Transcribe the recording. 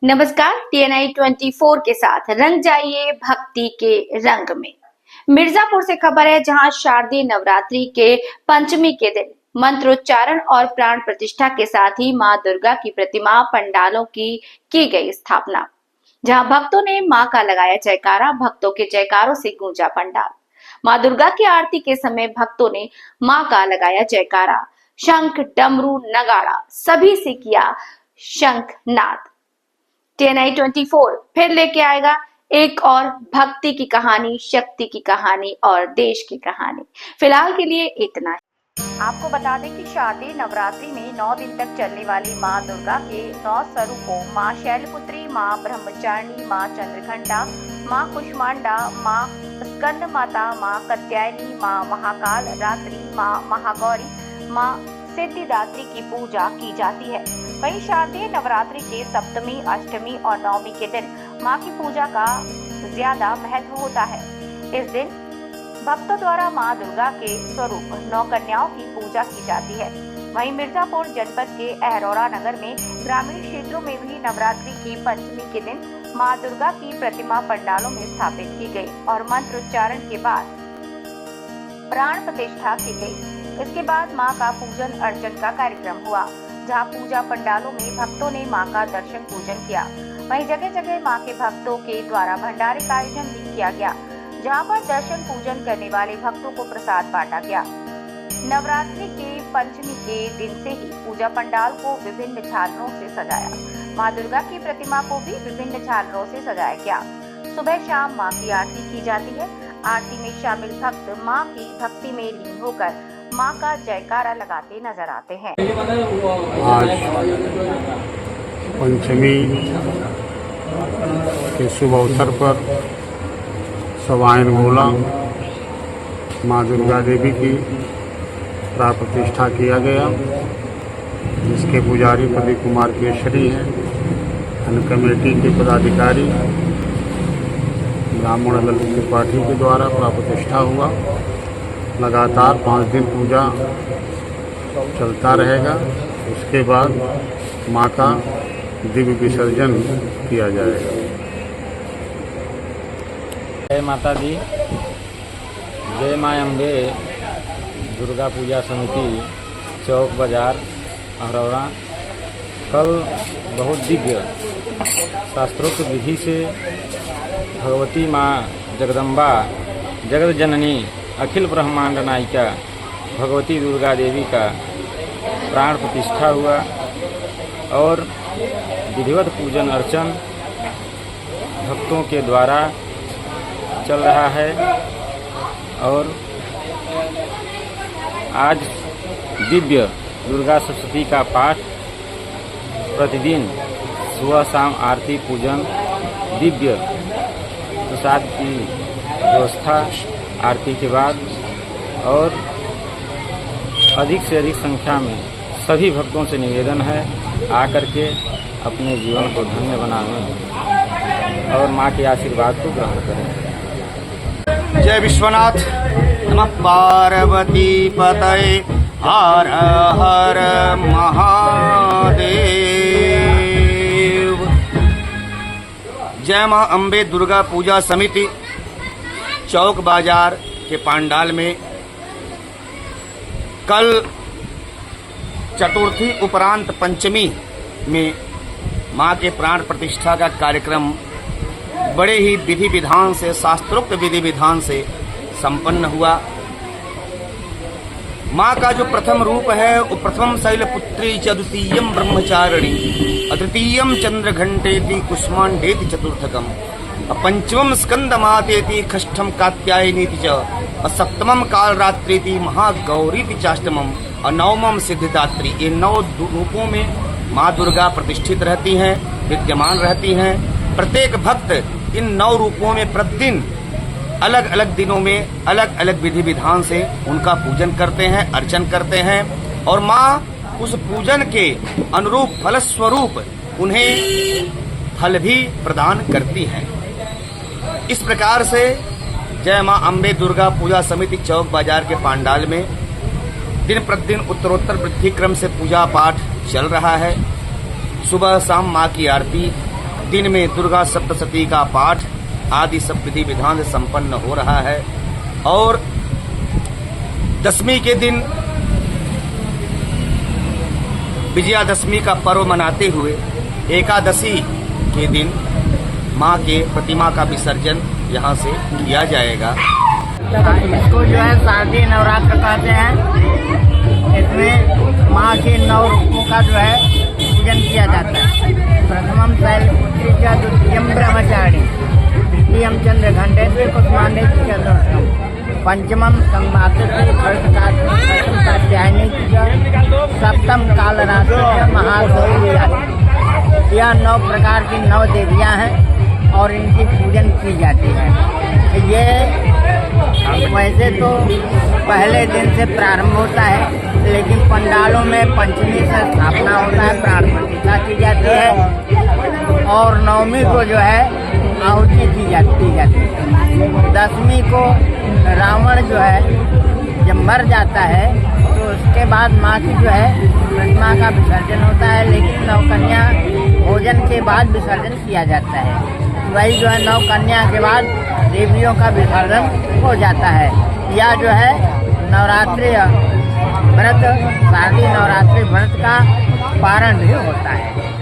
नमस्कार, TNI 24 के साथ रंग जाइए भक्ति के रंग में। मिर्जापुर से खबर है, जहां शारदीय नवरात्रि के पंचमी के दिन मंत्रोच्चारण और प्राण प्रतिष्ठा के साथ ही मां दुर्गा की प्रतिमा पंडालों की गई स्थापना। जहां भक्तों ने मां का लगाया जयकारा, भक्तों के जयकारों से गूंजा पंडाल। मां दुर्गा की आरती के समय भक्तों ने मां का लगाया जयकारा, शंख, डमरू, नगाड़ा सभी से किया शंखनाद। TNI 24 फिर लेके आएगा एक और भक्ति की कहानी, शक्ति की कहानी और देश की कहानी। फिलहाल के लिए इतना ही। आपको बता दें कि शारदीय नवरात्रि में 9 दिन तक चलने वाली मां दुर्गा के 9 स्वरूपों मां शैलपुत्री, मां ब्रह्मचारिणी, मां चंद्रघंटा, मां कुष्मांडा, मां स्कंद माता, मां कात्यायनी, मां महाकाल रात्रि, मां महागौरी, मां सिद्धिदात्री की पूजा की जाती है। वहीं शारदीय नवरात्रि के सप्तमी, अष्टमी और नवमी के दिन मां की पूजा का ज्यादा महत्व होता है। इस दिन भक्तों द्वारा मां दुर्गा के स्वरूप 9 कन्याओं की पूजा की जाती है। वहीं मिर्जापुर जनपद के अहरौरा नगर में ग्रामीण क्षेत्रों में भी नवरात्रि की पंचमी के दिन मां दुर्गा की प्रतिमा पंडालों में स्थापित की गई और मंत्रोच्चारण के बाद प्राण प्रतिष्ठा की गई। इसके बाद मां का पूजन अर्चन का कार्यक्रम हुआ, जहां पूजा पंडालों में भक्तों ने मां का दर्शन पूजन किया। वहीं जगह जगह मां के भक्तों के द्वारा भंडारे का आयोजन भी किया गया, जहां पर दर्शन पूजन करने वाले भक्तों को प्रसाद बांटा गया। नवरात्रि के पंचमी के दिन से ही पूजा पंडाल को विभिन्न झालरों से सजाया। मां दुर्गा की प्रतिमा को भी विभिन्न झालरों से सजाया गया। सुबह शाम मां की आरती की जाती है। आरती में शामिल भक्त मां की भक्ति में लीन होकर मां का जयकारा लगाते नजर आते हैं। आज पंचमी के शुभ अवसर पर सवायन गोला मां दुर्गा देवी की प्राण प्रतिष्ठा किया गया, जिसके पुजारी प्रदीप कुमार केशरी हैं। अन्य कमेटी के पदाधिकारी ब्राह्मण ललित त्रिपाठी के द्वारा प्राण प्रतिष्ठा हुआ। लगातार 5 दिन पूजा चलता रहेगा। उसके बाद मां का दिव्य विसर्जन किया जाएगा। जय माता दी, जय मां अम्बे दुर्गा पूजा समिति चौक बाजार अहरौरा कल बहुत दिव्य शास्त्रोक्त विधि से भगवती मां जगदम्बा जगत जननी अखिल ब्रह्मांड नायिका भगवती दुर्गा देवी का प्राण प्रतिष्ठा हुआ और विधिवत पूजन अर्चन भक्तों के द्वारा चल रहा है। और आज दिव्य दुर्गा सप्तशती का पाठ प्रतिदिन सुबह शाम आरती पूजन, दिव्य प्रसाद की व्यवस्था आरती के बाद और अधिक से अधिक संख्या में सभी भक्तों से निवेदन है आकर के अपने जीवन को धन्य बनाने और मां के आशीर्वाद को ग्रहण करें। जय विश्वनाथ। नमः पार्वती पतये हर हर महादेव। जय मां अम्बे दुर्गा पूजा समिति चौक बाजार के पंडाल में कल चतुर्थी उपरांत पंचमी में मां के प्राण प्रतिष्ठा का कार्यक्रम बड़े ही विधि विधान से, शास्त्रोक्त विधि विधान से संपन्न हुआ। मां का जो प्रथम रूप है वो प्रथम शैलपुत्री च द्वितीयं ब्रह्मचारिणी अतृतीयं चंद्रघंटेति कुष्मांडेति चतुर्थकम पंचमम स्कंद मातेति षष्ठम कात्यायनीति च सप्तमम कालरात्रिति महागौरीति चाष्टमम और नवमम सिद्धिदात्री। ये 9 रूपों में मां दुर्गा प्रतिष्ठित रहती हैं, विद्यमान रहती हैं। प्रत्येक भक्त इन 9 रूपों में प्रतिदिन अलग अलग दिनों में अलग अलग विधि विधान से उनका पूजन करते हैं, अर्चन करते हैं और मां उस पूजन के अनुरूप फलस्वरूप उन्हें फल भी प्रदान करती है। इस प्रकार से जय मां अम्बे दुर्गा पूजा समिति चौक बाजार के पंडाल में दिन प्रतिदिन उत्तरोत्तर वृद्धि क्रम से पूजा पाठ चल रहा है। सुबह शाम मां की आरती दिन में दुर्गा सप्तशती का पाठ आदि सब विधि विधान से संपन्न हो रहा है। और दशमी के दिन विजयादशमी का पर्व मनाते हुए एकादशी के दिन मां के प्रतिमा का विसर्जन यहां से किया जाएगा। इसको जो है शारदीय नवरात्र कहते हैं। इसमें माँ के 9 रूपों का जो है पूजन किया जाता है। प्रथमम शैलपुत्री च, द्वितीयम ब्रह्मचारिणी, तृतीयम चंद्रघंटेश्वरी कुसुमांडेश्वरी चतुर्थम, पंचमम संवादित्री कात्यायनी च, सप्तम कालरात्रि च महागौरी। यह 9 प्रकार की 9 देवियां हैं और इनकी पूजन की जाती है। ये वैसे तो पहले दिन से प्रारंभ होता है, लेकिन पंडालों में पंचमी से स्थापना होता है, प्राण प्रतिष्ठा की जाती है और नवमी को जो है आहुति की जाती है। दशमी को रावण जो है जब मर जाता है तो उसके बाद माँ की जो है प्रतिमा का विसर्जन होता है, लेकिन नवकन्या भोजन के बाद विसर्जन किया जाता है। वही जो है नवकन्या के बाद देवियों का विसर्जन हो जाता है। या जो है नवरात्रि व्रत, शारदीय नवरात्रि व्रत का पारण भी होता है।